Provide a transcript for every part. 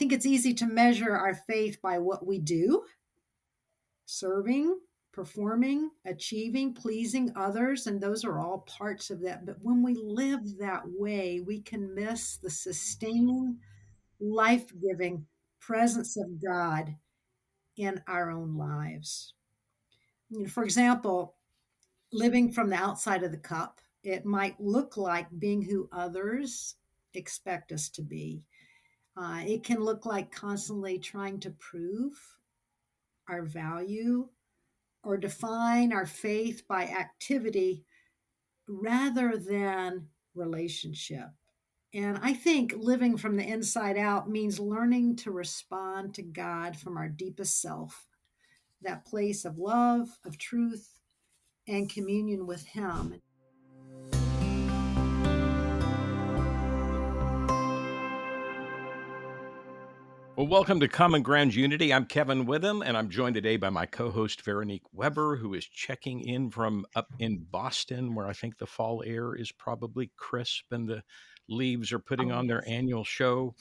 think it's easy to measure our faith by what we do, serving, performing, achieving, pleasing others, and those are all parts of that. But when we live that way, we can miss the sustaining, life-giving presence of God in our own lives. For example, living from the outside of the cup, it might look like being who others expect us to be. It can look like constantly trying to prove our value or define our faith by activity rather than relationship. And I think living from the inside out means learning to respond to God from our deepest self, that place of love, of truth, and communion with Him. Well, welcome to Common Ground Unity. I'm Kevin Witham, and I'm joined today by my co-host Veronique Weber, who is checking in from up in Boston, where I think the fall air is probably crisp and the leaves are putting on their annual show.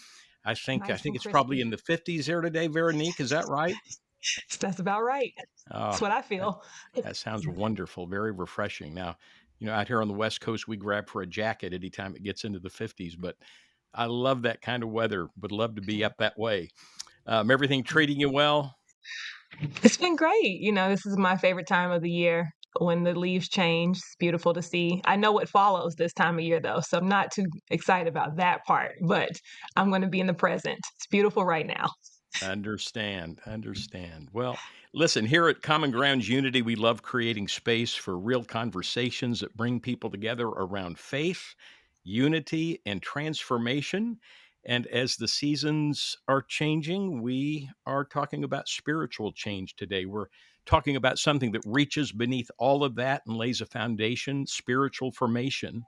I think Nice and it's probably crispy. in the 50s there today, Veronique. Is that right? That's about right. That's Oh, what I that, feel. that sounds wonderful. Very refreshing. Now, out here on the West Coast, we grab for a jacket anytime it gets into the 50s, but I love that kind of weather. Would love to be up that way. Everything treating you well? It's been great. This is my favorite time of the year when the leaves change. It's beautiful to see. I know what follows this time of year, though, so I'm not too excited about that part, but I'm going to be in the present. It's beautiful right now. Understand. Well, listen, here at Common Grounds Unity, we love creating space for real conversations that bring people together around faith, unity, and transformation. And as the seasons are changing, we are talking about spiritual change today. We're talking about something that reaches beneath all of that and lays a foundation, spiritual formation.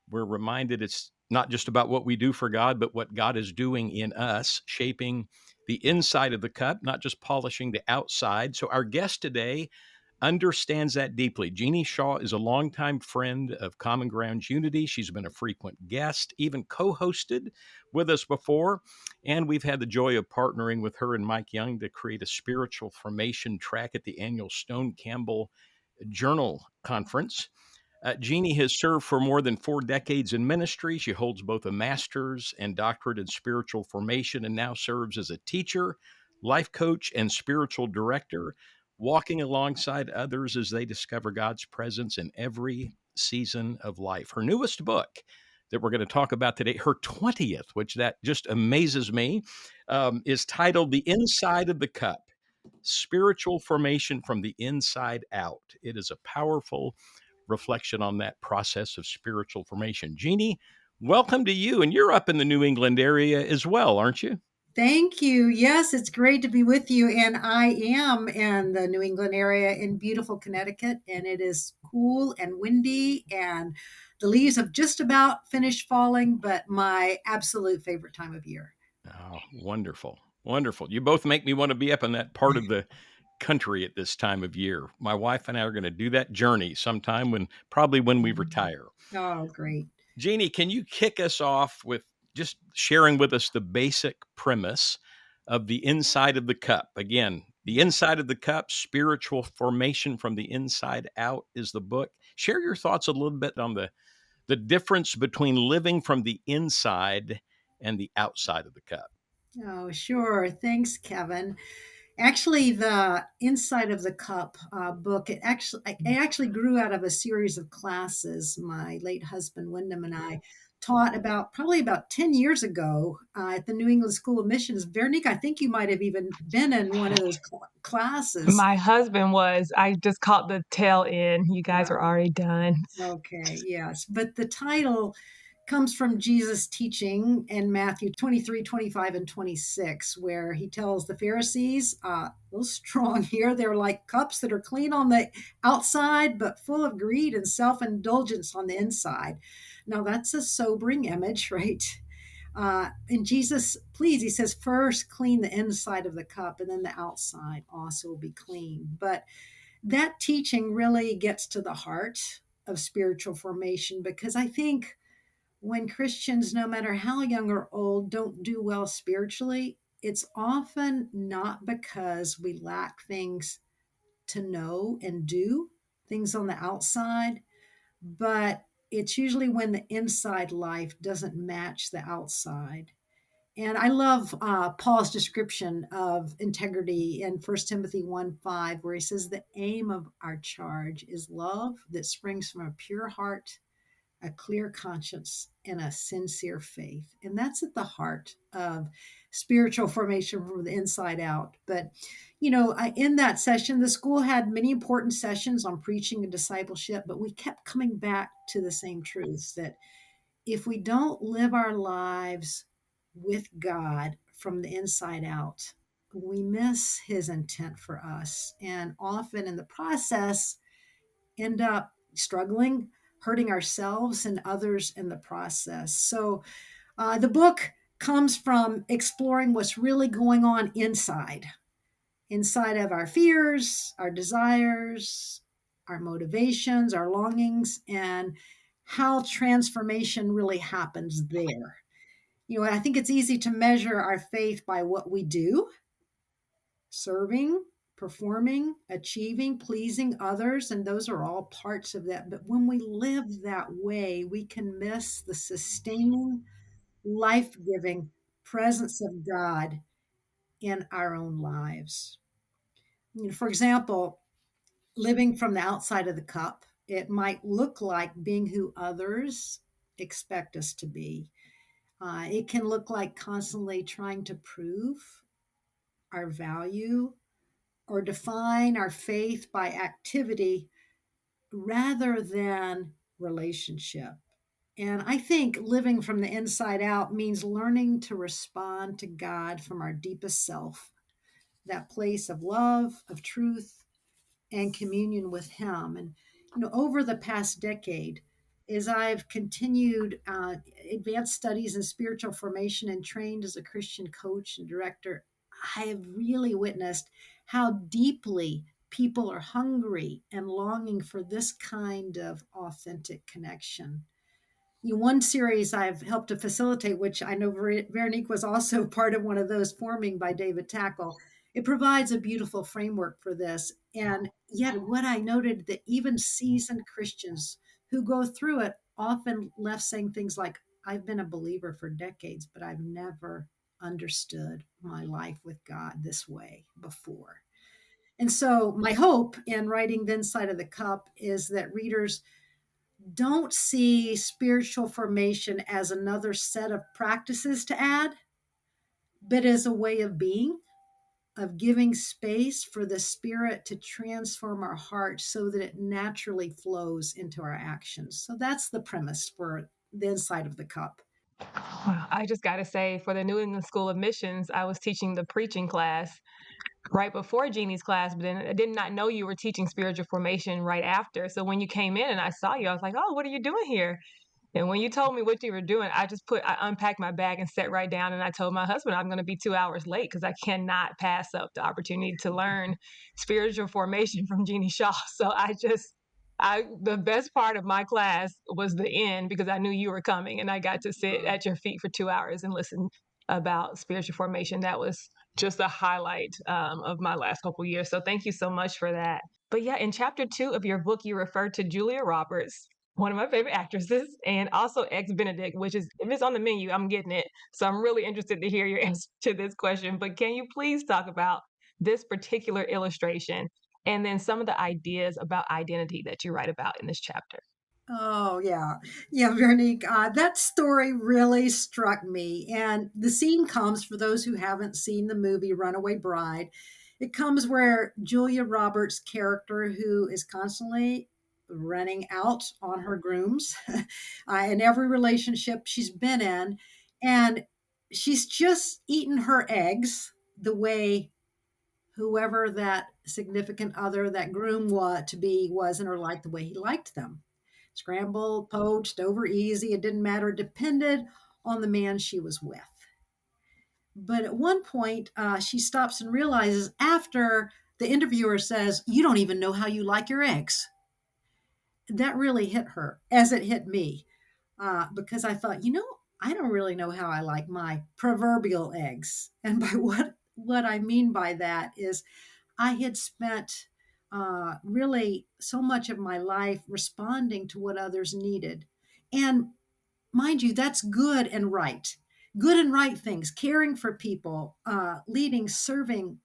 We're reminded it's not just about what we do for God, but what God is doing in us, shaping the inside of the cup, not just polishing the outside. So, our guest today understands that deeply. Jeanie Shaw is a longtime friend of Common Grounds Unity. She's been a frequent guest, even co hosted with us before. And we've had the joy of partnering with her and Mike Young to create a spiritual formation track at the annual Stone Campbell Journal Conference. Jeanie has served for more than 4 decades in ministry. She holds both a master's and doctorate in spiritual formation and now serves as a teacher, life coach, and spiritual director, walking alongside others as they discover God's presence in every season of life. Her newest book that we're going to talk about today, her 20th, which that just amazes me, is titled The Inside of the Cup, Spiritual Formation from the Inside Out. It is a powerful reflection on that process of spiritual formation. Jeanie, welcome to you. And you're up in the New England area as well, aren't you? Thank you. Yes, it's great to be with you. And I am in the New England area in beautiful Connecticut, and it is cool and windy, and the leaves have just about finished falling, but my absolute favorite time of year. Oh, wonderful. Wonderful. You both make me want to be up in that part of the country at this time of year. My wife and I are going to do that journey sometime probably when we retire. Oh, great. Jeanie, can you kick us off with just sharing with us the basic premise of the inside of the cup? Again, the inside of the cup, spiritual formation from the inside out is the book. Share your thoughts a little bit on the difference between living from the inside and the outside of the cup. Oh, sure. Thanks, Kevin. Actually, the Inside of the Cup book, it actually grew out of a series of classes my late husband Wyndham and I taught probably about 10 years ago at the New England School of Missions. Veronique, I think you might have even been in one of those classes. My husband was. I just caught the tail end. You guys are already done. Okay, yes. But the title comes from Jesus' teaching in Matthew 23, 25, and 26, where he tells the Pharisees, a little strong here, they're like cups that are clean on the outside, but full of greed and self indulgence on the inside. Now, that's a sobering image, right? And Jesus, please, he says, first clean the inside of the cup, and then the outside also will be clean. But that teaching really gets to the heart of spiritual formation because I think when Christians, no matter how young or old, don't do well spiritually, it's often not because we lack things to know and do, things on the outside, but it's usually when the inside life doesn't match the outside. And I love Paul's description of integrity in 1 Timothy 1:5, where he says, the aim of our charge is love that springs from a pure heart, a clear conscience, and a sincere faith. And that's at the heart of spiritual formation from the inside out. But, in that session, the school had many important sessions on preaching and discipleship, but we kept coming back to the same truths that if we don't live our lives with God from the inside out, we miss his intent for us. And often in the process, end up struggling, hurting ourselves and others in the process. So the book comes from exploring what's really going on inside of our fears, our desires, our motivations, our longings, and how transformation really happens there. I think it's easy to measure our faith by what we do, serving, performing, achieving, pleasing others, and those are all parts of that. But when we live that way, we can miss the sustaining, life giving presence of God in our own lives. For example, living from the outside of the cup, it might look like being who others expect us to be. It can look like constantly trying to prove our value or define our faith by activity rather than relationship. And I think living from the inside out means learning to respond to God from our deepest self, that place of love, of truth, and communion with Him. And, over the past decade, as I've continued advanced studies in spiritual formation and trained as a Christian coach and director, I have really witnessed how deeply people are hungry and longing for this kind of authentic connection. One series I've helped to facilitate, which I know Veronique was also part of one of those, forming by David Tackle. It provides a beautiful framework for this. And yet, what I noted that even seasoned Christians who go through it often left saying things like, I've been a believer for decades, but I've never understood my life with God this way before. And so, my hope in writing The Inside of the Cup is that readers don't see spiritual formation as another set of practices to add, but as a way of being, of giving space for the Spirit to transform our hearts so that it naturally flows into our actions. So that's the premise for The Inside of the Cup. Wow, I just got to say, for the New England School of Missions, I was teaching the preaching class right before Jeannie's class, but then I did not know you were teaching spiritual formation right after. So when you came in and I saw you, I was like, oh, what are you doing here? And when you told me what you were doing, I unpacked my bag and sat right down. And I told my husband, I'm going to be 2 hours late because I cannot pass up the opportunity to learn spiritual formation from Jeannie Shaw. So the best part of my class was the end because I knew you were coming and I got to sit at your feet for 2 hours and listen about spiritual formation. That was just a highlight of my last couple of years. So thank you so much for that. But yeah, in chapter 2 of your book, you refer to Julia Roberts, one of my favorite actresses, and also ex Benedict, which is, if it's on the menu, I'm getting it. So I'm really interested to hear your answer to this question. But can you please talk about this particular illustration and then some of the ideas about identity that you write about in this chapter? Oh, yeah. Yeah, Veronique, that story really struck me. And the scene comes, for those who haven't seen the movie Runaway Bride, it comes where Julia Roberts' character, who is constantly running out on her grooms in every relationship she's been in, and she's just eaten her eggs the way whoever that significant other, that groom to be, was in her life, the way he liked them. Scrambled, poached, over easy, it didn't matter. It depended on the man she was with. But at one point, she stops and realizes, after the interviewer says, "You don't even know how you like your eggs." That really hit her, as it hit me, because I thought, I don't really know how I like my proverbial eggs. And by what I mean by that is I had spent really so much of my life responding to what others needed. And mind you, that's good and right. Good and right things, caring for people, leading, serving,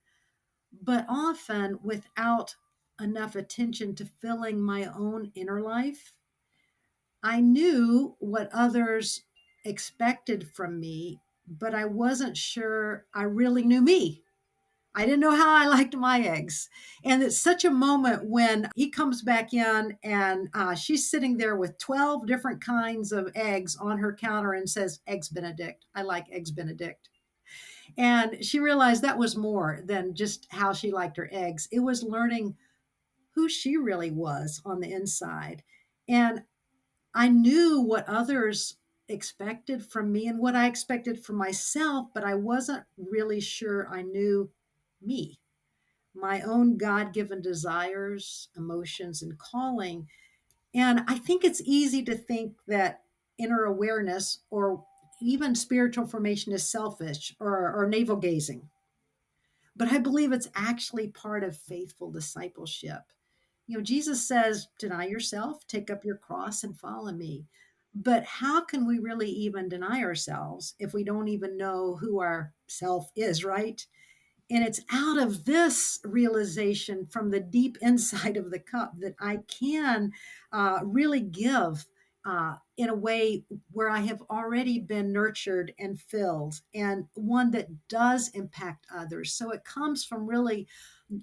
but often without enough attention to filling my own inner life. I knew what others expected from me, but I wasn't sure I really knew me. I didn't know how I liked my eggs. And it's such a moment when he comes back in and she's sitting there with 12 different kinds of eggs on her counter and says, Eggs Benedict. I like Eggs Benedict. And she realized that was more than just how she liked her eggs. It was learning who she really was on the inside. And I knew what others expected from me and what I expected from myself, but I wasn't really sure I knew me, my own God given desires, emotions, and calling. And I think it's easy to think that inner awareness or even spiritual formation is selfish or navel gazing. But I believe it's actually part of faithful discipleship. You know, Jesus says, deny yourself, take up your cross, and follow me. But how can we really even deny ourselves if we don't even know who our self is, right? And it's out of this realization from the deep inside of the cup that I can really give in a way where I have already been nurtured and filled, and one that does impact others. So it comes from really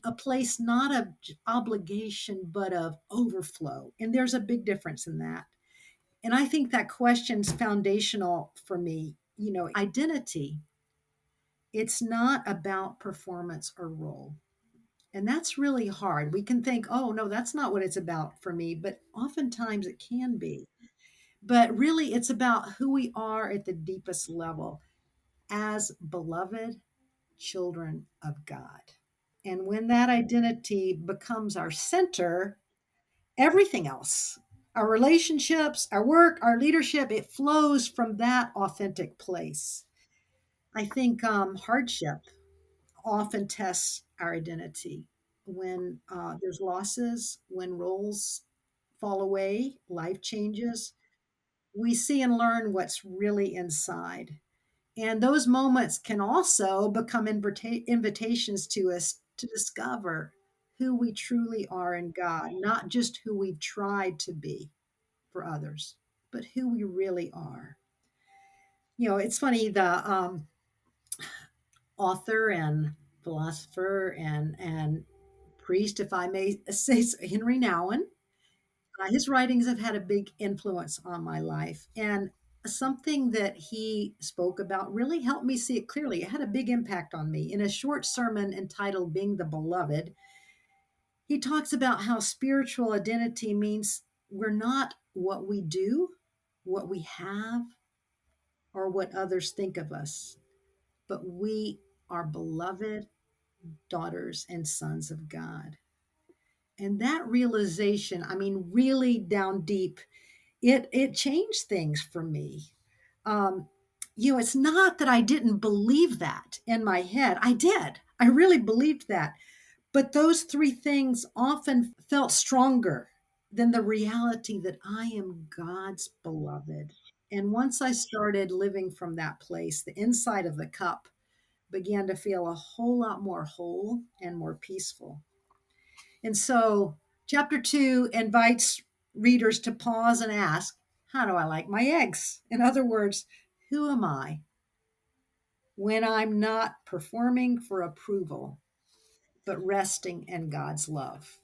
a place not of obligation, but of overflow. And there's a big difference in that. And I think that question's foundational for me. You know, identity, it's not about performance or role. And that's really hard. We can think, oh, no, that's not what it's about for me. But oftentimes it can be. But really, it's about who we are at the deepest level as beloved children of God. And when that identity becomes our center, everything else, our relationships, our work, our leadership, it flows from that authentic place. I think hardship often tests our identity. When there's losses, when roles fall away, life changes, we see and learn what's really inside. And those moments can also become invitations to us to discover who we truly are in God, not just who we've tried to be for others, but who we really are. You know, it's funny, the author and philosopher and priest, if I may say so, Henry Nouwen, his writings have had a big influence on my life. And something that he spoke about really helped me see it clearly. It had a big impact on me. In a short sermon entitled Being the Beloved, he talks about how spiritual identity means we're not what we do, what we have, or what others think of us, but we are beloved daughters and sons of God. And that realization, I mean, really down deep, it changed things for me. Um, you know, it's not that I didn't believe that in my head. I did. I really believed that. But those three things often felt stronger than the reality that I am God's beloved. And once I started living from that place, the inside of the cup began to feel a whole lot more whole and more peaceful. And so, chapter 2 invites readers to pause and ask, how do I like my eggs? In other words, who am I when I'm not performing for approval, but resting in God's love?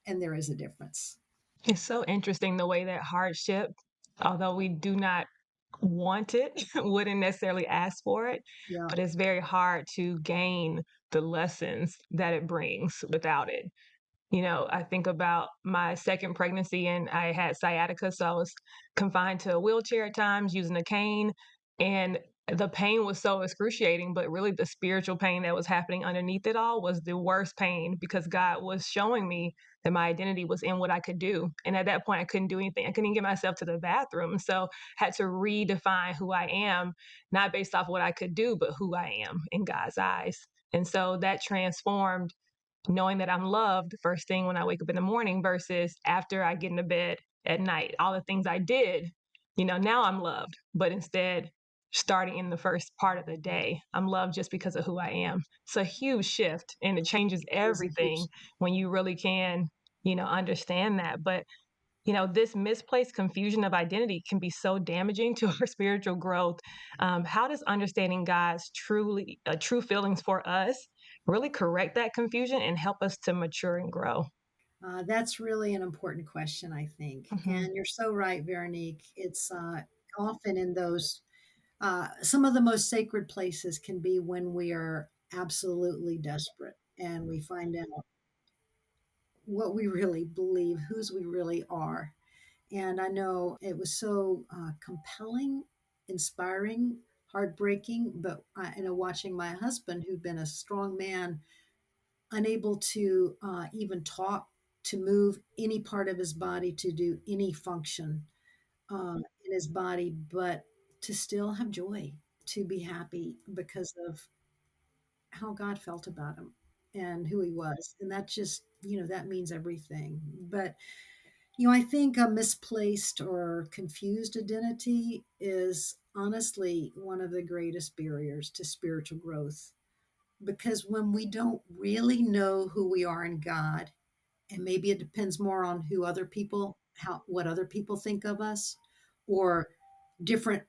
And there is a difference. It's so interesting the way that hardship, although we do not want it, wouldn't necessarily ask for it, Yeah. but it's very hard to gain the lessons that it brings without it. You know, I think about my second pregnancy and I had sciatica, so I was confined to a wheelchair at times using a cane. And the pain was so excruciating, but really the spiritual pain that was happening underneath it all was the worst pain because God was showing me that my identity was in what I could do. And at that point, I couldn't do anything. I couldn't even get myself to the bathroom. So I had to redefine who I am, not based off what I could do, but who I am in God's eyes. And so that transformed knowing that I'm loved first thing when I wake up in the morning versus after I get into bed at night. All the things I did, now I'm loved, but instead, starting in the first part of the day, I'm loved just because of who I am. It's a huge shift and it changes It is a huge. everything when you really can, understand that. But this misplaced confusion of identity can be so damaging to our spiritual growth. How does understanding God's true feelings for us really correct that confusion and help us to mature and grow? That's really an important question, I think. Hmm. And you're so right, Veronique. It's often in those, some of the most sacred places can be when we are absolutely desperate and we find out what we really believe, whose we really are. And I know it was so compelling, inspiring, heartbreaking, but watching my husband, who'd been a strong man, unable to even talk, to move any part of his body, to do any function in his body, but to still have joy, to be happy because of how God felt about him and who he was. And that just, that means everything. But, I think a misplaced or confused identity is honestly one of the greatest barriers to spiritual growth. Because when we don't really know who we are in God, and maybe it depends more on what other people think of us, or different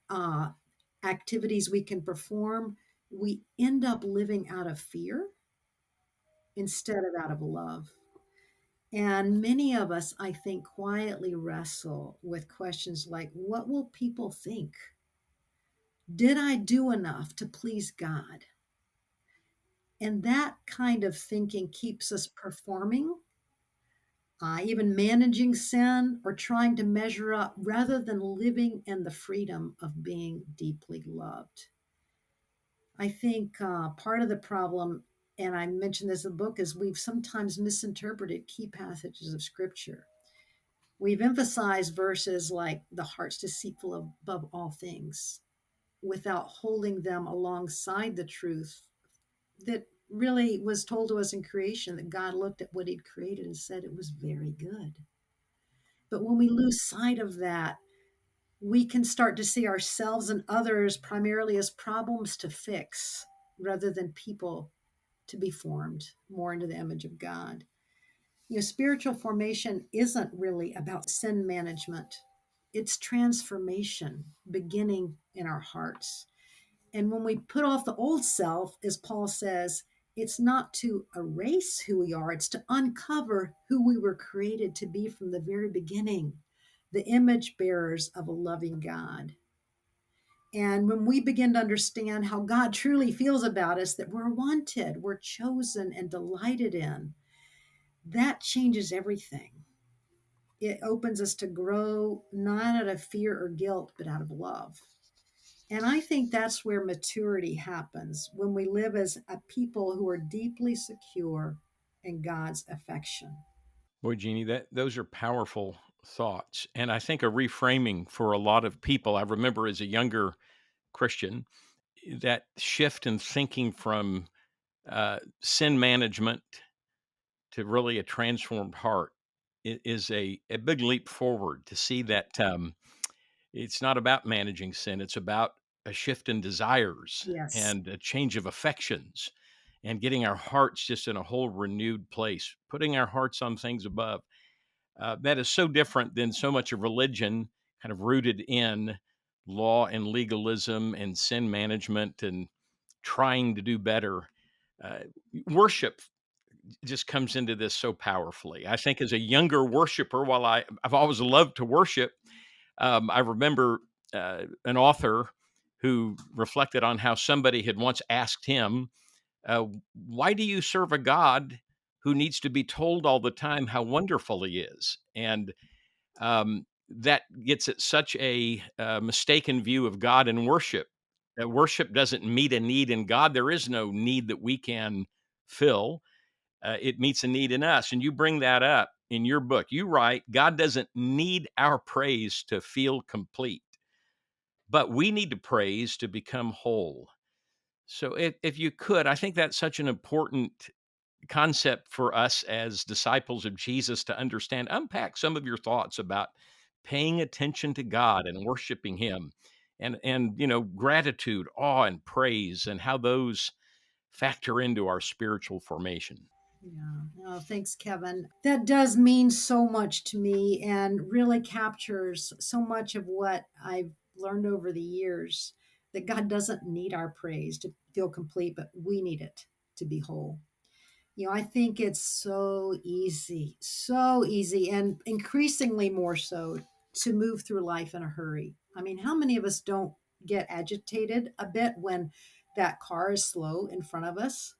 activities we can perform, we end up living out of fear instead of out of love. And many of us, I think, quietly wrestle with questions like, what will people think? Did I do enough to please God? And that kind of thinking keeps us performing, even managing sin or trying to measure up rather than living in the freedom of being deeply loved. I think part of the problem, and I mentioned this in the book, is we've sometimes misinterpreted key passages of scripture. We've emphasized verses like the heart's deceitful above all things without holding them alongside the truth that really was told to us in creation, that God looked at what he'd created and said it was very good. But when we lose sight of that, we can start to see ourselves and others primarily as problems to fix rather than people to be formed more into the image of God. Spiritual formation isn't really about sin management, it's transformation beginning in our hearts. And when we put off the old self, as Paul says, it's not to erase who we are, it's to uncover who we were created to be from the very beginning, the image bearers of a loving God. And when we begin to understand how God truly feels about us, that we're wanted, we're chosen, and delighted in, that changes everything. It opens us to grow not out of fear or guilt, but out of love. And I think that's where maturity happens, when we live as a people who are deeply secure in God's affection. Boy, Jeannie, that those are powerful thoughts, and I think a reframing for a lot of people. I remember as a younger Christian, that shift in thinking from sin management to really a transformed heart is a big leap forward to see that it's not about managing sin. It's about a shift in desires Yes. and a change of affections and getting our hearts just in a whole renewed place, putting our hearts on things above. That is so different than so much of religion, kind of rooted in law and legalism and sin management and trying to do better. Uh, Worship just comes into this so powerfully. I think as a younger worshiper, while I've always loved to worship, I remember an author who reflected on how somebody had once asked him, "Why do you serve a God who needs to be told all the time how wonderful he is?" And that gets at such a mistaken view of God and worship. Worship doesn't meet a need in God. There is no need that we can fill. It meets a need in us. And you bring that up in your book. You write, God doesn't need our praise to feel complete, but we need to praise to become whole. So if you could, I think that's such an important concept for us as disciples of Jesus to understand. Unpack some of your thoughts about paying attention to God and worshiping him, and gratitude, awe, and praise, and how those factor into our spiritual formation. Yeah. Oh, thanks, Kevin. That does mean so much to me and really captures so much of what I've learned over the years, that God doesn't need our praise to feel complete, but we need it to be whole. I think it's so easy, and increasingly more so, to move through life in a hurry. I mean, how many of us don't get agitated a bit when that car is slow in front of us,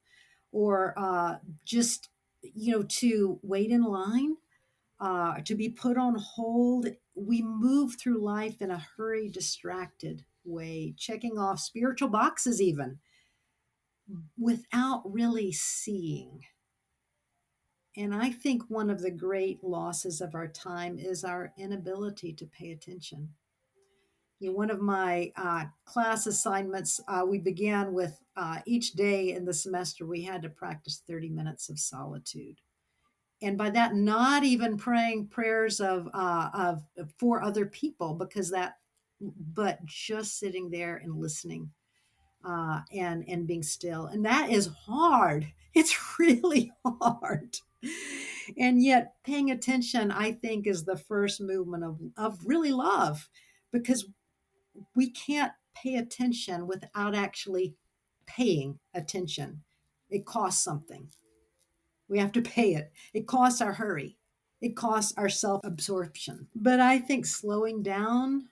or just, to wait in line, to be put on hold? We move through life in a hurry, distracted way, checking off spiritual boxes, even without really seeing. And I think one of the great losses of our time is our inability to pay attention. One of my class assignments, we began with each day in the semester, we had to practice 30 minutes of solitude. And by that, not even praying prayers of for other people, but just sitting there and listening, and being still. And that is hard. It's really hard. And yet, paying attention, I think, is the first movement of really love, because we can't pay attention without actually paying attention. It costs something. We have to pay it. It costs our hurry. It costs our self absorption. But I think slowing down,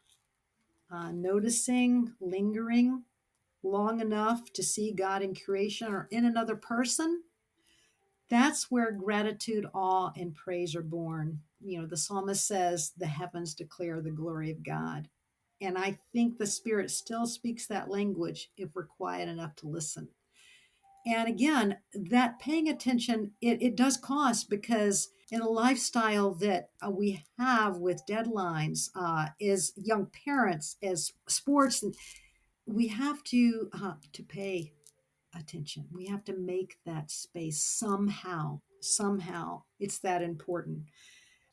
noticing, lingering long enough to see God in creation or in another person, that's where gratitude, awe, and praise are born. The psalmist says, the heavens declare the glory of God. And I think the Spirit still speaks that language if we're quiet enough to listen. And again, that paying attention, it does cost, because in a lifestyle that we have with deadlines, as young parents, as sports, we have to pay attention. We have to make that space somehow. Somehow, it's that important.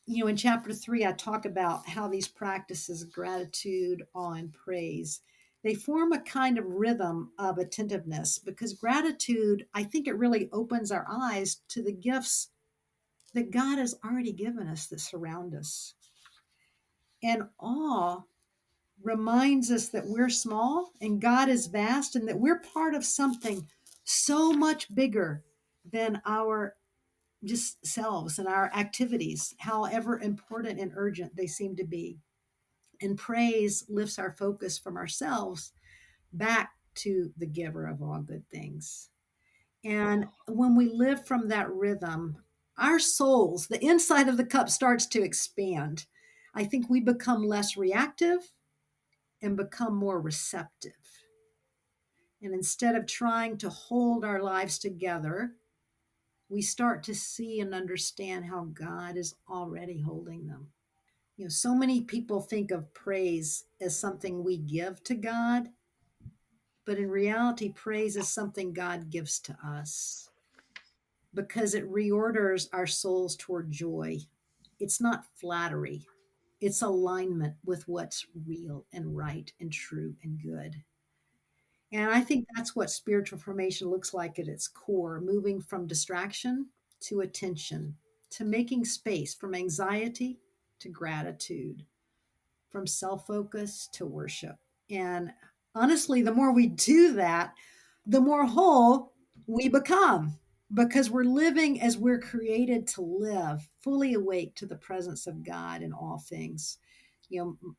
In chapter 3, I talk about how these practices, gratitude, awe, and praise, they form a kind of rhythm of attentiveness, because gratitude, I think, it really opens our eyes to the gifts that God has already given us that surround us. And awe reminds us that we're small and God is vast, and that we're part of something so much bigger than our just selves and our activities, however important and urgent they seem to be. And praise lifts our focus from ourselves back to the giver of all good things. And when we live from that rhythm, our souls, the inside of the cup, starts to expand. I think we become less reactive and become more receptive. And instead of trying to hold our lives together, we start to see and understand how God is already holding them. So many people think of praise as something we give to God, but in reality, praise is something God gives to us, because it reorders our souls toward joy. It's not flattery, it's alignment with what's real and right and true and good. And I think that's what spiritual formation looks like at its core, moving from distraction to attention, to making space, from anxiety to gratitude, from self focus to worship. And honestly, the more we do that, the more whole we become, because we're living as we're created to live, fully awake to the presence of God in all things.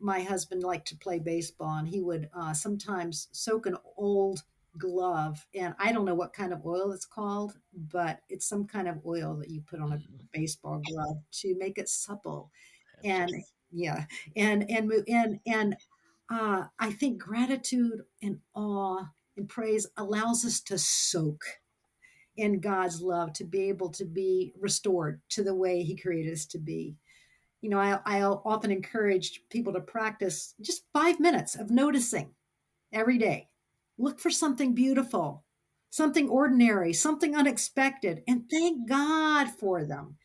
My husband liked to play baseball, and he would sometimes soak an old glove, and I don't know what kind of oil it's called, but it's some kind of oil that you put on a Mhm. baseball glove to make it supple. And Absolutely. yeah, and I think gratitude and awe and praise allows us to soak in God's love, to be able to be restored to the way He created us to be. I often encourage people to practice just 5 minutes of noticing every day. Look for something beautiful, something ordinary, something unexpected, and thank God for them.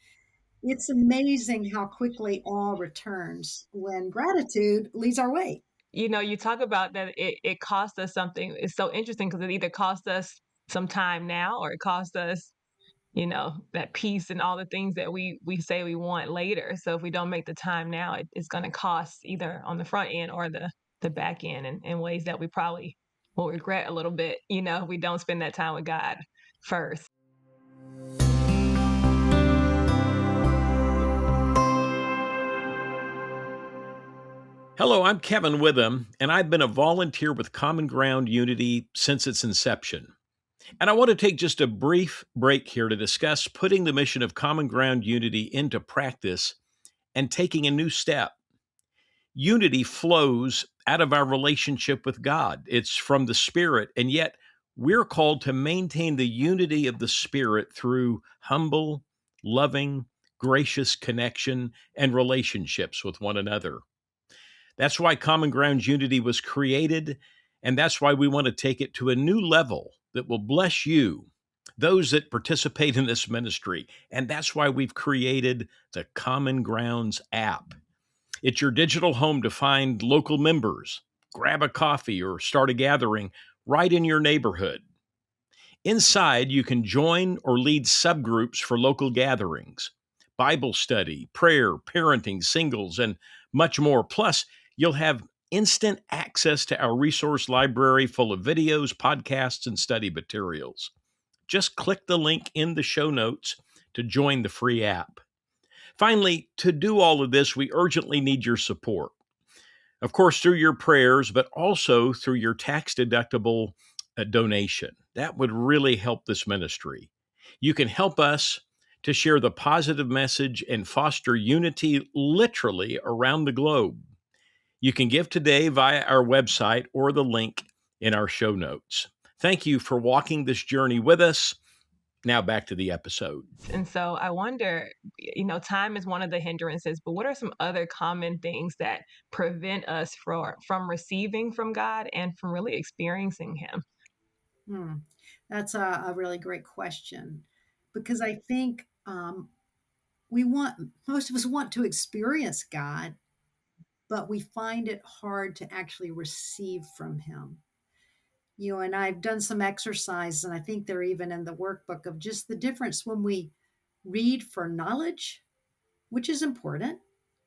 It's amazing how quickly awe returns when gratitude leads our way. You talk about that it cost us something. It's so interesting because it either cost us some time now or it cost us, that peace and all the things that we say we want later. So if we don't make the time now, it's going to cost either on the front end or the back end in ways that we probably will regret a little bit, if we don't spend that time with God first. Hello, I'm Kevin Witham, and I've been a volunteer with Common Ground Unity since its inception. And I want to take just a brief break here to discuss putting the mission of Common Ground Unity into practice and taking a new step. Unity flows out of our relationship with God, it's from the Spirit, and yet we're called to maintain the unity of the Spirit through humble, loving, gracious connection and relationships with one another. That's why Common Ground Unity was created, and that's why we want to take it to a new level that will bless you, those that participate in this ministry. And that's why we've created the Common Grounds app. It's your digital home to find local members, grab a coffee, or start a gathering right in your neighborhood. Inside, you can join or lead subgroups for local gatherings, Bible study, prayer, parenting, singles, and much more. Plus, you'll have instant access to our resource library full of videos, podcasts, and study materials. Just click the link in the show notes to join the free app. Finally, to do all of this, we urgently need your support. Of course, through your prayers, but also through your tax deductible donation. That would really help this ministry. You can help us to share the positive message and foster unity literally around the globe. You can give today via our website or the link in our show notes. Thank you for walking this journey with us. Now back to the episode. And so I wonder, time is one of the hindrances, but what are some other common things that prevent us from receiving from God and from really experiencing Him? Hmm. That's a really great question because I think most of us want to experience God, but we find it hard to actually receive from Him. And I've done some exercises, and I think they're even in the workbook of just the difference when we read for knowledge, which is important.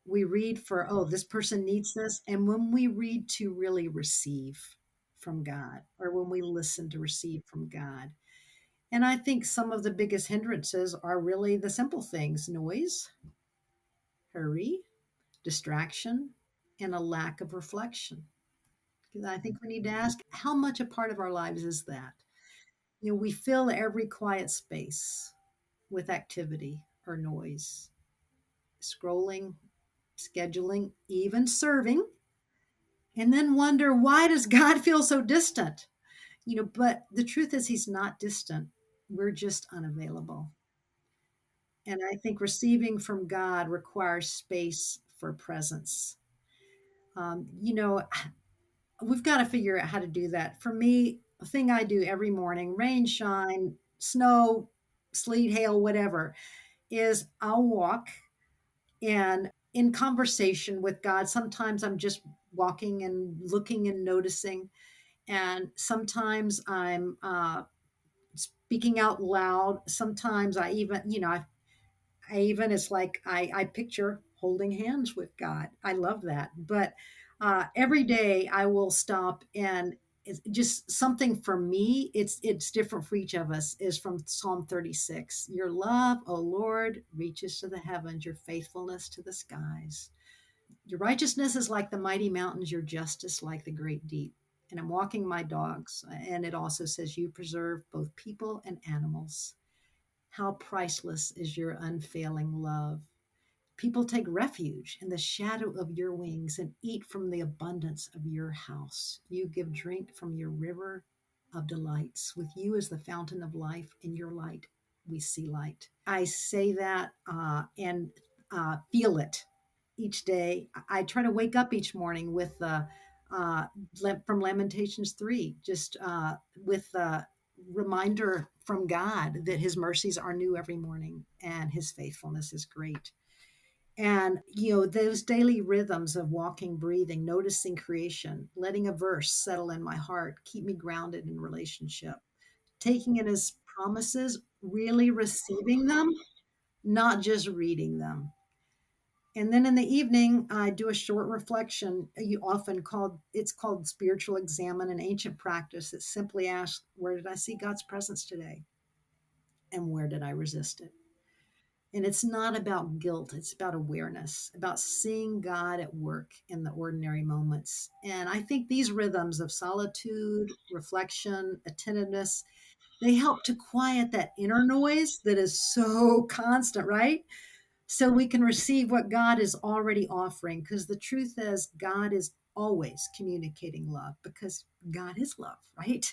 We read for, oh, this person needs this. And when we read to really receive from God, or when we listen to receive from God. And I think some of the biggest hindrances are really the simple things: noise, hurry, distraction, and a lack of reflection. Because I think we need to ask, how much a part of our lives is that? We fill every quiet space with activity or noise, scrolling, scheduling, even serving, and then wonder, why does God feel so distant? But the truth is, He's not distant. We're just unavailable. And I think receiving from God requires space for presence. Um, you know, we've got to figure out how to do that. For me, a thing I do every morning, rain, shine, snow, sleet, hail, whatever, is I'll walk and in conversation with God. Sometimes I'm just walking and looking and noticing. And sometimes I'm speaking out loud. Sometimes I even, it's like I picture holding hands with God. I love that. But every day I will stop, and it's just something for me. It's different for each of us. Is from Psalm 36. Your love, O Lord, reaches to the heavens. Your faithfulness to the skies. Your righteousness is like the mighty mountains. Your justice like the great deep. And I'm walking my dogs, and it also says you preserve both people and animals. How priceless is your unfailing love. People take refuge in the shadow of your wings and eat from the abundance of your house. You give drink from your river of delights. With you is the fountain of life. In your light, we see light. I say that and feel it each day. I try to wake up each morning with uh, from Lamentations 3, just with a reminder from God that his mercies are new every morning and his faithfulness is great. And, those daily rhythms of walking, breathing, noticing creation, letting a verse settle in my heart, keep me grounded in relationship, taking in his promises, really receiving them, not just reading them. And then in the evening, I do a short reflection. You often called it's called spiritual examine, an ancient practice that simply asks, where did I see God's presence today? And where did I resist it? And it's not about guilt, it's about awareness, about seeing God at work in the ordinary moments. And I think these rhythms of solitude, reflection, attentiveness, they help to quiet that inner noise that is so constant, right? So we can receive what God is already offering. Because the truth is, God is always communicating love because God is love, right?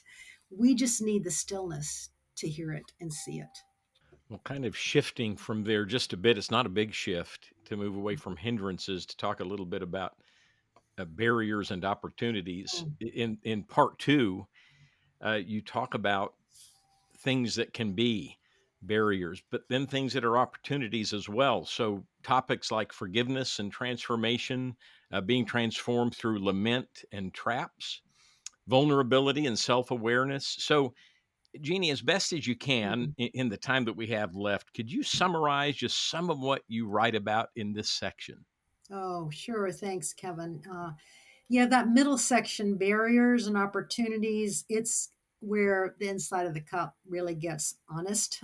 We just need the stillness to hear it and see it. Well, kind of shifting from there just a bit, it's not a big shift to move away from hindrances to talk a little bit about barriers and opportunities. Mm. In part two, you talk about things that can be barriers, but then things that are opportunities as well. So topics like forgiveness and transformation, being transformed through lament and traps, vulnerability and self awareness. So, Jeannie, as best as you can Mhm. in the time that we have left, could you summarize just some of what you write about in this section? Oh, sure. Thanks, Kevin. Yeah, that middle section, barriers and opportunities, it's where the inside of the cup really gets honest.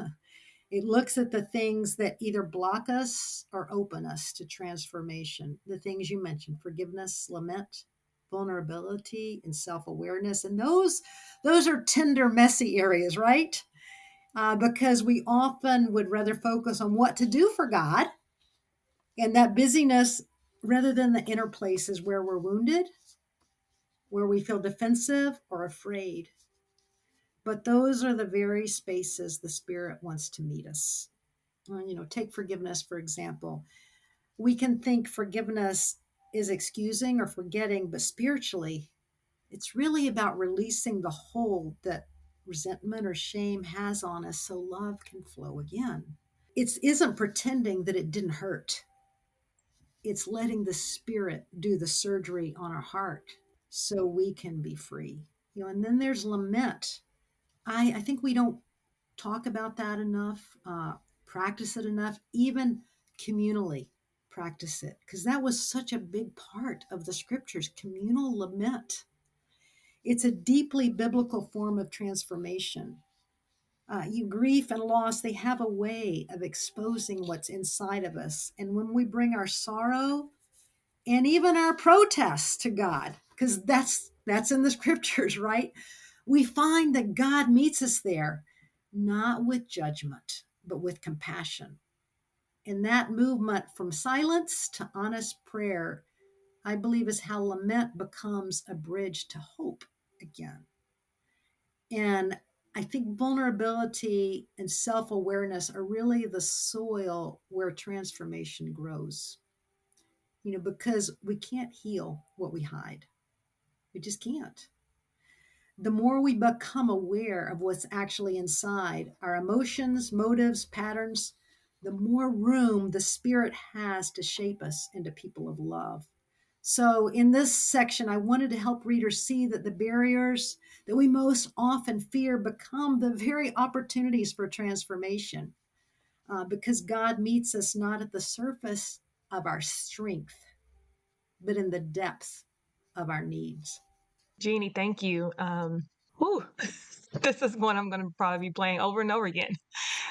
It looks at the things that either block us or open us to transformation. The things you mentioned, forgiveness, lament, vulnerability, and self-awareness. And those are tender, messy areas, right? Because we often would rather focus on what to do for God and that busyness rather than the inner places where we're wounded, where we feel defensive or afraid. But those are the very spaces the Spirit wants to meet us. Take forgiveness, for example. We can think forgiveness is excusing or forgetting, but spiritually, it's really about releasing the hold that resentment or shame has on us so love can flow again. It isn't pretending that it didn't hurt, it's letting the Spirit do the surgery on our heart so we can be free. And then there's lament. I think we don't talk about that enough, practice it enough, even communally practice it, because that was such a big part of the scriptures, communal lament. It's a deeply biblical form of transformation. Grief and loss, they have a way of exposing what's inside of us. And when we bring our sorrow and even our protests to God, because that's in the scriptures, right? We find that God meets us there, not with judgment, but with compassion. And that movement from silence to honest prayer, I believe, is how lament becomes a bridge to hope again. And I think vulnerability and self awareness are really the soil where transformation grows, because we can't heal what we hide. We just can't. The more we become aware of what's actually inside our emotions, motives, patterns, the more room the Spirit has to shape us into people of love. So, in this section, I wanted to help readers see that the barriers that we most often fear become the very opportunities for transformation because God meets us not at the surface of our strength, but in the depth of our needs. Jeannie, thank you. Whew, this is one I'm going to probably be playing over and over again.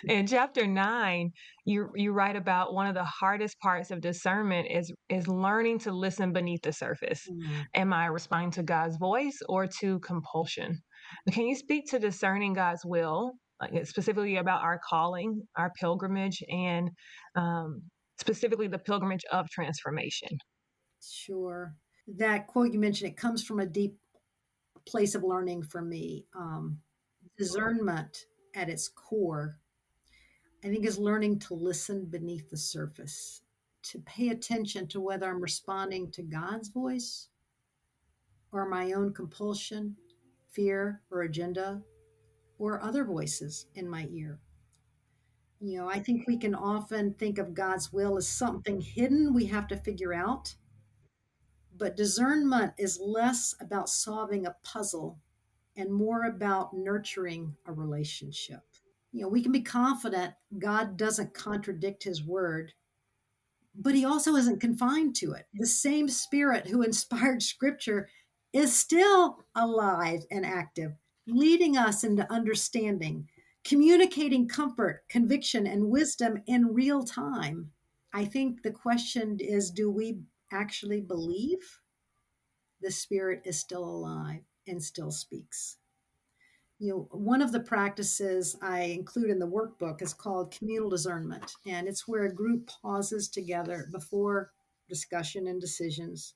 In chapter 9, you write about one of the hardest parts of discernment is learning to listen beneath the surface. Mm. Am I responding to God's voice or to compulsion? Can you speak to discerning God's will, like specifically about our calling, our pilgrimage, and um, specifically the pilgrimage of transformation. Sure. That quote you mentioned, it comes from a deep place of learning for me. Discernment at its core, I think, is learning to listen beneath the surface, to pay attention to whether I'm responding to God's voice or my own compulsion, fear, or agenda, or other voices in my ear. I think we can often think of God's will as something hidden we have to figure out, but discernment is less about solving a puzzle and more about nurturing a relationship. We can be confident God doesn't contradict his word, but he also isn't confined to it. The same spirit who inspired scripture is still alive and active, leading us into understanding, communicating comfort, conviction, and wisdom in real time. I think the question is, do we actually believe the spirit is still alive and still speaks? One of the practices I include in the workbook is called communal discernment, and it's where a group pauses together before discussion and decisions,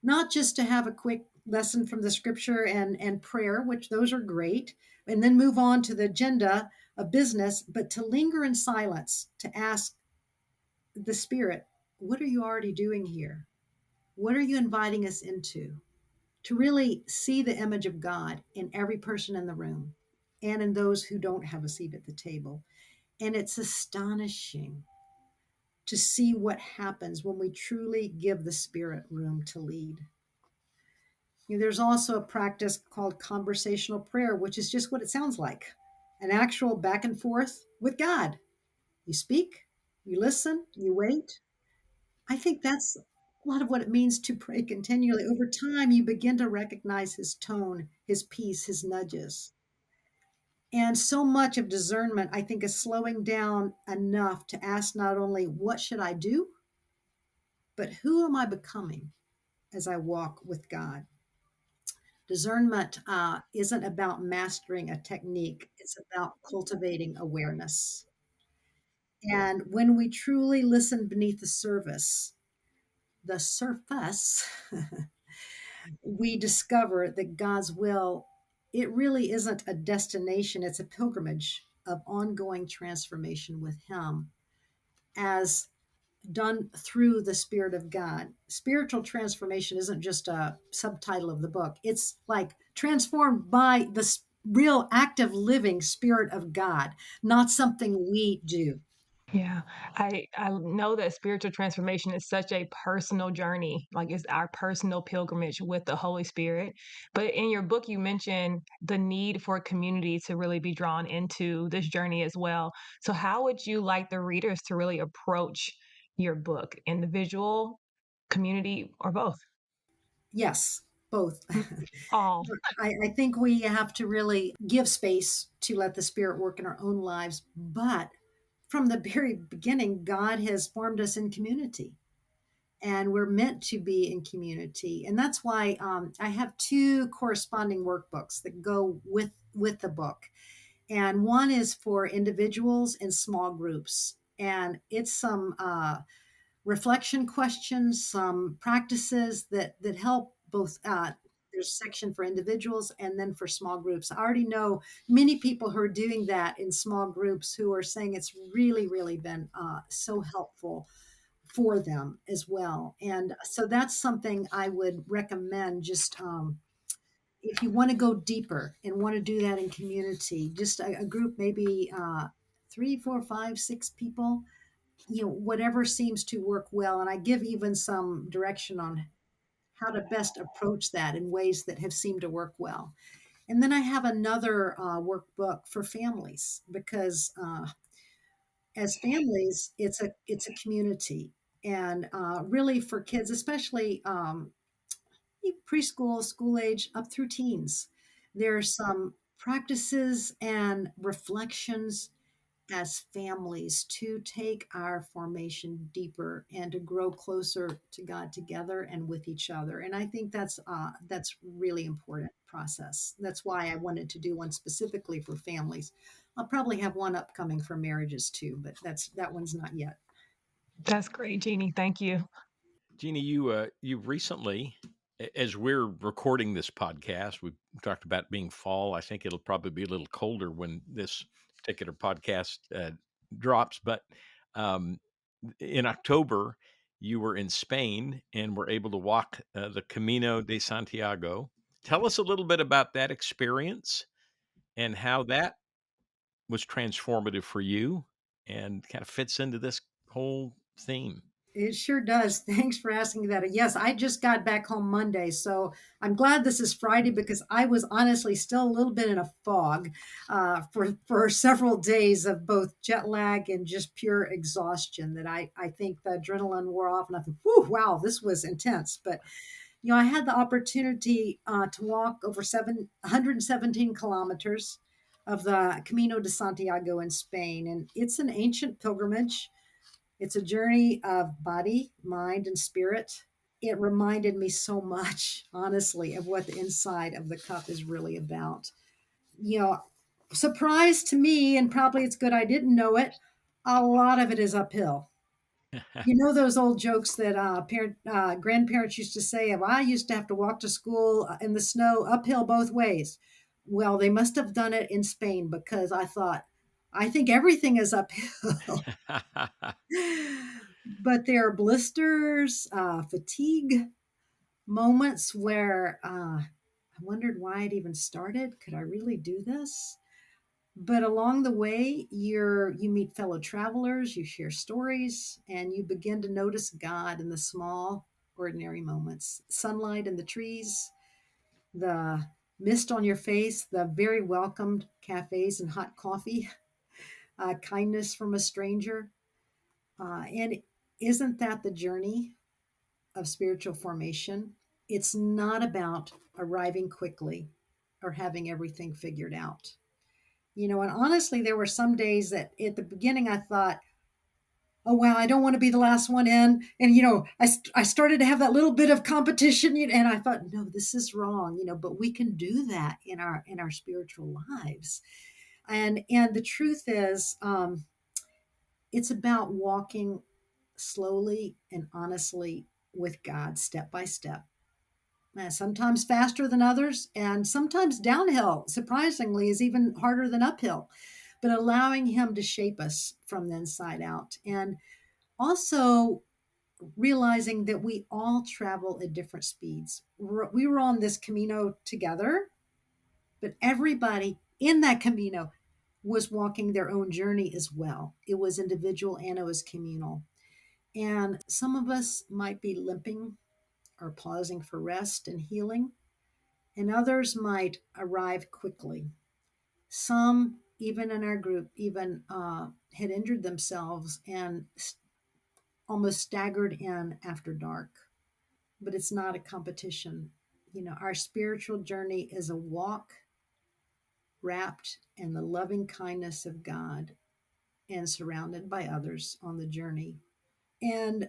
not just to have a quick lesson from the scripture and prayer, which those are great, and then move on to the agenda of business, but to linger in silence, to ask the spirit, what are you already doing here? What are you inviting us into? To really see the image of God in every person in the room and in those who don't have a seat at the table. And it's astonishing to see what happens when we truly give the Spirit room to lead. There's also a practice called conversational prayer, which is just what it sounds like, an actual back and forth with God. You speak, you listen, you wait. I think that's a lot of what it means to pray continually. Over time, you begin to recognize his tone, his peace, his nudges. And so much of discernment, I think, is slowing down enough to ask not only what should I do, but who am I becoming as I walk with God? Discernment isn't about mastering a technique, it's about cultivating awareness. And when we truly listen beneath the surface, we discover that God's will, it really isn't a destination, it's a pilgrimage of ongoing transformation with Him as done through the Spirit of God. Spiritual transformation isn't just a subtitle of the book, it's like transformed by the real active living Spirit of God, not something we do. Yeah, I know that spiritual transformation is such a personal journey, like it's our personal pilgrimage with the Holy Spirit. But in your book, you mentioned the need for community to really be drawn into this journey as well. So, how would you like the readers to really approach your book? Individual, community, or both? Yes, both. All. I think we have to really give space to let the Spirit work in our own lives. But from the very beginning, God has formed us in community, and we're meant to be in community. And that's why I have two corresponding workbooks that go with the book. And one is for individuals in small groups. And it's some reflection questions, some practices that help both. There's a section for individuals and then for small groups. I already know many people who are doing that in small groups who are saying it's really, really been so helpful for them as well. And so that's something I would recommend. Just if you want to go deeper and want to do that in community, just a group, maybe three, four, five, six people, whatever seems to work well. And I give even some direction on how to best approach that in ways that have seemed to work well. And then I have another workbook for families because as families, it's a community, and really for kids, especially preschool, school age, up through teens. There's some practices and reflections as families to take our formation deeper and to grow closer to God together and with each other. And I think that's really important process. That's why I wanted to do one specifically for families. I'll probably have one upcoming for marriages too, but that one's not yet. That's great, Jeannie. Thank you. Jeannie, you recently, as we're recording this podcast, we talked about being fall. I think it'll probably be a little colder when this particular podcast drops. But um, in October, you were in Spain and were able to walk the Camino de Santiago. Tell us a little bit about that experience and how that was transformative for you and kind of fits into this whole theme. It sure does. Thanks for asking that. Yes, I just got back home Monday, so I'm glad this is Friday because I was honestly still a little bit in a fog for several days of both jet lag and just pure exhaustion. That I think the adrenaline wore off, and I thought, "Whew, wow, this was intense." But I had the opportunity to walk over 117 kilometers of the Camino de Santiago in Spain, and it's an ancient pilgrimage. It's a journey of body, mind, and spirit. It reminded me so much, honestly, of what the inside of the cup is really about. You know, surprise to me, and probably it's good I didn't know it, a lot of it is uphill. Those old jokes that grandparents used to say, "Well, I used to have to walk to school in the snow uphill both ways." Well, they must have done it in Spain because I thought, I think everything is uphill. But there are blisters, fatigue, moments where I wondered why I'd even started. Could I really do this? But along the way, you meet fellow travelers, you share stories, and you begin to notice God in the small, ordinary moments. Sunlight in the trees, the mist on your face, the very welcomed cafes and hot coffee, kindness from a stranger. And isn't that the journey of spiritual formation? It's not about arriving quickly or having everything figured out. And honestly, there were some days that at the beginning I thought, oh, wow, I don't want to be the last one in. And, I started to have that little bit of competition, and I thought, no, this is wrong, but we can do that in our spiritual lives. And the truth is, it's about walking slowly and honestly with God step by step. Sometimes faster than others, and sometimes downhill, surprisingly, is even harder than uphill. But allowing Him to shape us from the inside out. And also realizing that we all travel at different speeds. We were on this Camino together, but everybody in that Camino was walking their own journey as well. It was individual and it was communal. And some of us might be limping or pausing for rest and healing, and others might arrive quickly. Some, even in our group, even had injured themselves and almost staggered in after dark. But it's not a competition. Our spiritual journey is a walk wrapped in the loving kindness of God and surrounded by others on the journey. And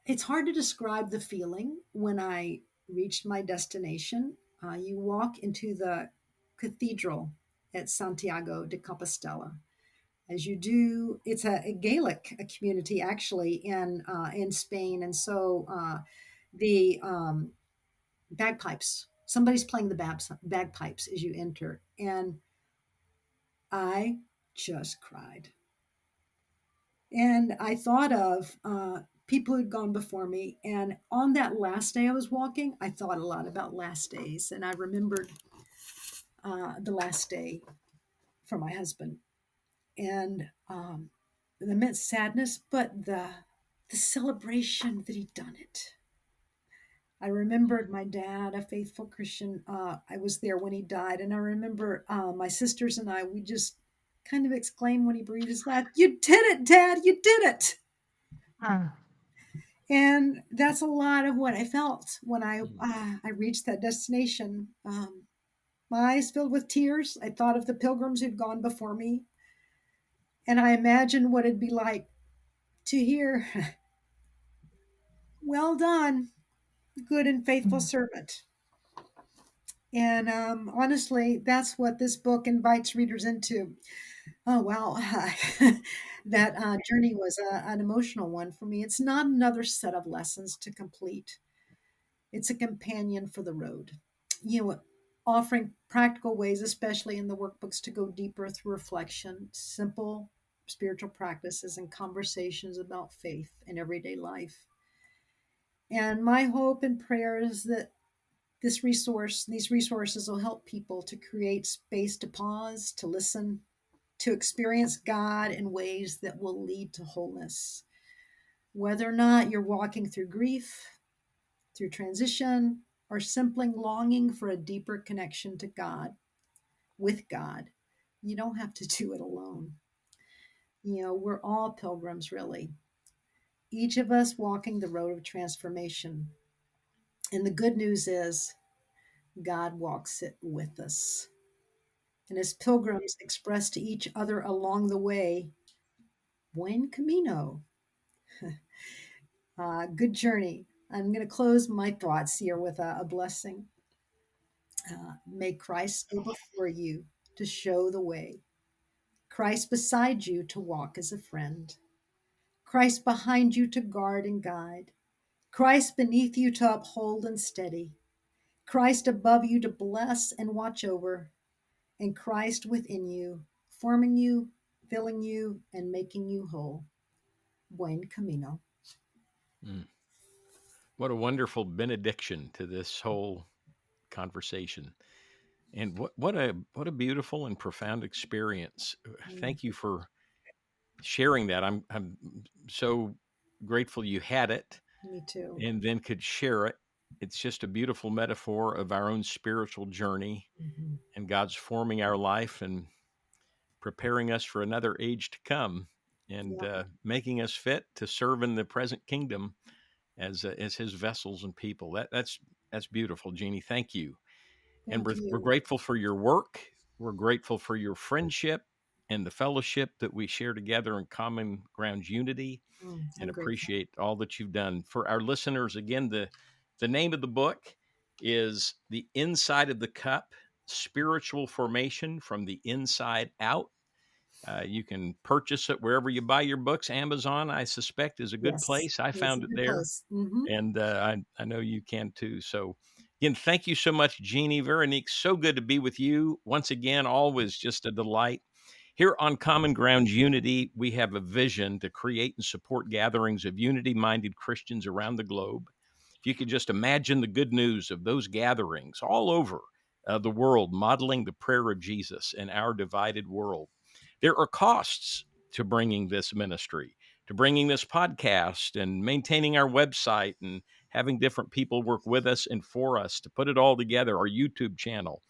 it's hard to describe the feeling when I reached my destination. You walk into the cathedral at Santiago de Compostela. As you do, it's a Gaelic community actually in Spain, and so the bagpipes. Somebody's playing the bagpipes as you enter, and I just cried. And I thought of people who'd gone before me. And on that last day I was walking, I thought a lot about last days. And I remembered the last day for my husband. And the immense sadness, but the celebration that he'd done it. I remembered my dad, a faithful Christian. I was there when he died. And I remember my sisters and we just kind of exclaimed when he breathed his last, "You did it, Dad! You did it!" Mm. And that's a lot of what I felt when I Mm. I reached that destination. My eyes filled with tears. I thought of the pilgrims who'd gone before me, and I imagined what it'd be like to hear, "Well done, good and faithful Mm. servant." And honestly, that's what this book invites readers into. Oh, wow. That journey was an emotional one for me. It's not another set of lessons to complete, it's a companion for the road. You know, offering practical ways, especially in the workbooks, to go deeper through reflection, simple spiritual practices, and conversations about faith in everyday life. And my hope and prayer is that these resources will help people to create space to pause, to listen, to experience God in ways that will lead to wholeness. Whether or not you're walking through grief, through transition, or simply longing for a deeper connection to God, with God, you don't have to do it alone. You know, we're all pilgrims, really. Each of us walking the road of transformation. And the good news is, God walks it with us. And as pilgrims express to each other along the way, buen camino, good journey. I'm going to close my thoughts here with a blessing. May Christ go before you to show the way, Christ beside you to walk as a friend, Christ behind you to guard and guide, Christ beneath you to uphold and steady, Christ above you to bless and watch over, and Christ within you, forming you, filling you, and making you whole. Buen camino. Mm. What a wonderful benediction to this whole conversation. And what a beautiful and profound experience. Mm, Thank you for sharing that. I'm so grateful you had it me too. and then could share it. It's just a beautiful metaphor of our own spiritual journey Mhm. and God's forming our life and preparing us for another age to come and Yeah, making us fit to serve in the present kingdom as His vessels and people. That's beautiful, Jeannie. Thank you. And thank we're you. grateful for your work. We're grateful for your friendship and the fellowship that we share together in Common Grounds Unity, and I'm grateful. appreciate all that you've done. For our listeners, again, the name of the book is The Inside of the Cup: Spiritual Formation from the Inside Out. You can purchase it wherever you buy your books. Amazon, I suspect, is a good Yes, place. I it's a found it good there, place. Hmm. and I know you can too. So, again, thank you so much, Jeannie. Veronique, so good to be with you once again. Always just a delight. Here on Common Grounds Unity, we have a vision to create and support gatherings of unity minded Christians around the globe. If you could just imagine the good news of those gatherings all over the world, modeling the prayer of Jesus in our divided world. There are costs to bringing this ministry, to bringing this podcast, and maintaining our website, and having different people work with us and for us to put it all together, our YouTube channel.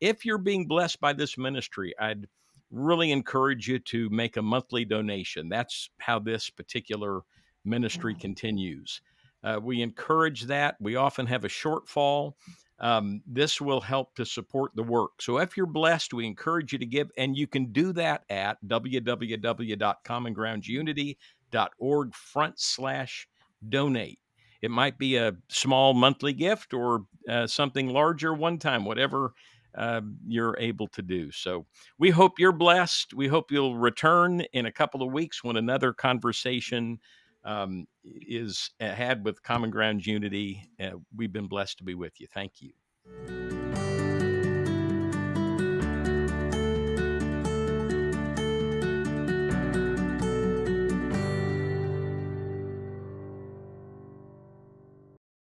If you're being blessed by this ministry, I'd really encourage you to make a monthly donation. That's how this particular ministry Yeah, continues. We encourage that. We often have a shortfall. This will help to support the work. So if you're blessed, we encourage you to give, and you can do that at www.commongroundsunity.org/donate. It might be a small monthly gift or something larger one time, whatever you're able to do. So we hope you're blessed. We hope you'll return in a couple of weeks when another conversation is had with Common Grounds Unity. We've been blessed to be with you. Thank you.